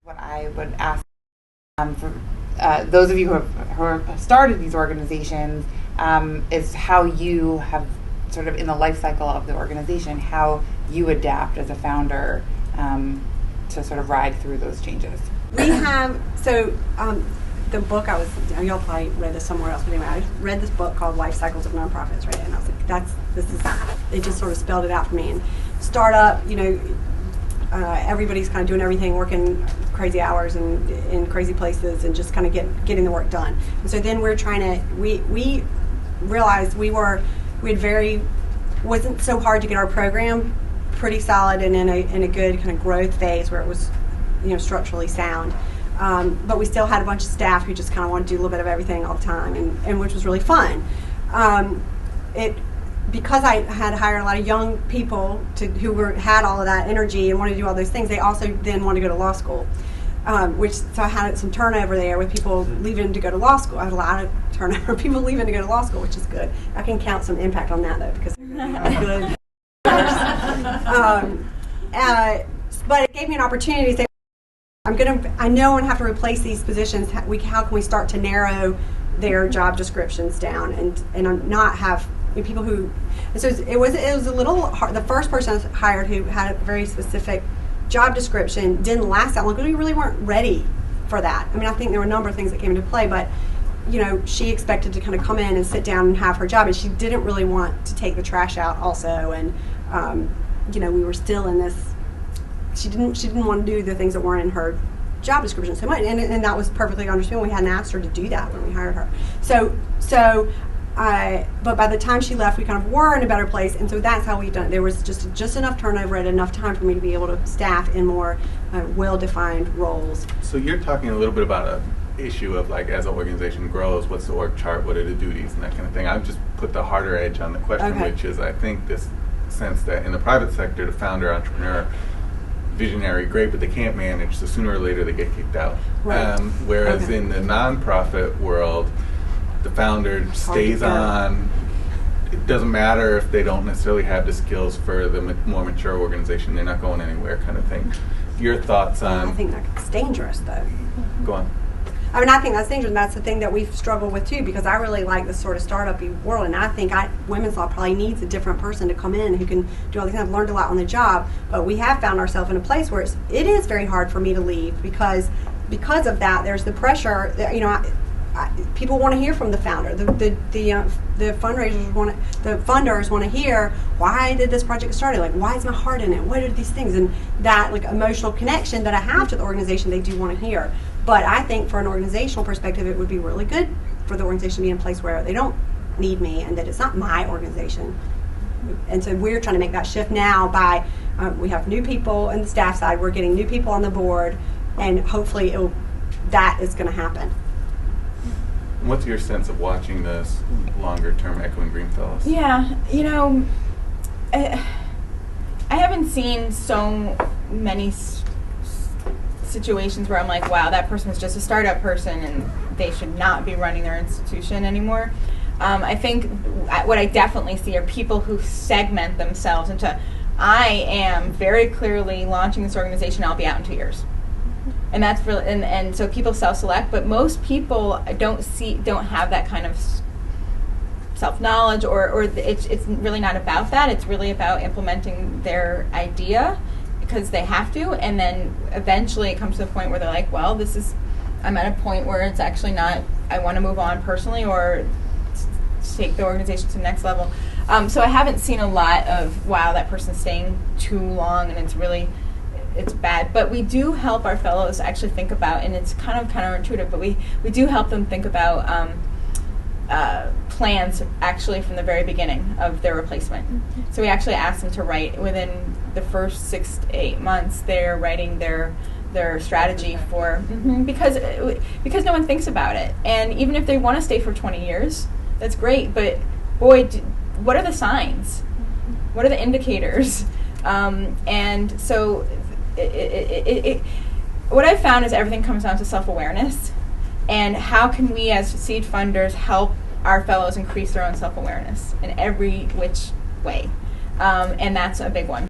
What I would ask for those of you who have started these organizations is how you have sort of in the life cycle of the organization, how you adapt as a founder to sort of ride through those changes. We have, the book y'all probably read this somewhere else, but anyway, I read this book called Life Cycles of Nonprofits, right? And I was like, it just sort of spelled it out for me. And startup, everybody's kind of doing everything, working crazy hours and in crazy places and just kind of getting the work done. And so then we realized wasn't so hard to get our program pretty solid and in a good kind of growth phase where it was, structurally sound. But we still had a bunch of staff who just kind of wanted to do a little bit of everything all the time, and which was really fun. Because I had hired a lot of young people who had all of that energy and wanted to do all those things, they also then wanted to go to law school. So I had some turnover there with people leaving to go to law school. I had a lot of turnover of people leaving to go to law school, which is good. I can count some impact on that, though, because they're good. But it gave me an opportunity to say, I know I'm going to have to replace these positions. How can we start to narrow their job descriptions down and not have people who... And so it was a little hard. The first person I hired who had a very specific job description didn't last that long because we really weren't ready for that. I mean, I think there were a number of things that came into play, but she expected to kind of come in and sit down and have her job, and she didn't really want to take the trash out also. And we were still in this. She didn't want to do the things that weren't in her job description so much, and that was perfectly understandable. We hadn't asked her to do that when we hired her. But by the time she left, we kind of were in a better place, and so that's how we've done it. There was just enough turnover and enough time for me to be able to staff in more well-defined roles. So you're talking a little bit about an issue of, like, as an organization grows, what's the org chart, what are the duties, and that kind of thing. I've just put the harder edge on the question, which is, I think, this sense that in the private sector, the founder, entrepreneur, visionary, great, but they can't manage, so sooner or later they get kicked out. Right. Whereas in the nonprofit world, the founder stays on. It doesn't matter if they don't necessarily have the skills for the more mature organization. They're not going anywhere, kind of thing. Your thoughts on... I think that's dangerous, though. Go on. I mean, I think that's dangerous, and that's the thing that we've struggled with, too, because I really like this sort of startup-y world, and I think women's law probably needs a different person to come in who can do all these things. I've learned a lot on the job, but we have found ourselves in a place where it is very hard for me to leave because of that. There's the pressure that, people want to hear from the founder. The funders want to hear, why did this project get started? Like, why is my heart in it? What are these things? And that emotional connection that I have to the organization, they do want to hear. But I think for an organizational perspective, it would be really good for the organization to be in a place where they don't need me and that it's not my organization. And so we're trying to make that shift now by, we have new people in the staff side, we're getting new people on the board, and hopefully that is going to happen. What's your sense of watching this longer-term Echoing Green Fellows? Yeah, I haven't seen so many situations where I'm like, wow, that person was just a startup person and they should not be running their institution anymore. I think what I definitely see are people who segment themselves into, I am very clearly launching this organization, I'll be out in 2 years. And that's really, and so people self-select, but most people don't have that kind of self-knowledge, or it's really not about that. It's really about implementing their idea because they have to, and then eventually it comes to the point where they're like, well, I'm at a point where it's actually not, I want to move on personally or take the organization to the next level. So I haven't seen a lot of, wow, that person's staying too long and it's bad. But we do help our fellows actually think about, and it's kind of counterintuitive, but we do help them think about plans actually from the very beginning of their replacement. Mm-hmm. So we actually ask them to write within the first 6 to 8 months. They're writing their strategy for because no one thinks about it. And even if they want to stay for 20 years, that's great. But boy, what are the signs? What are the indicators? And so what I've found is everything comes down to self-awareness. And how can we as seed funders help our fellows increase their own self-awareness in every which way? And that's a big one.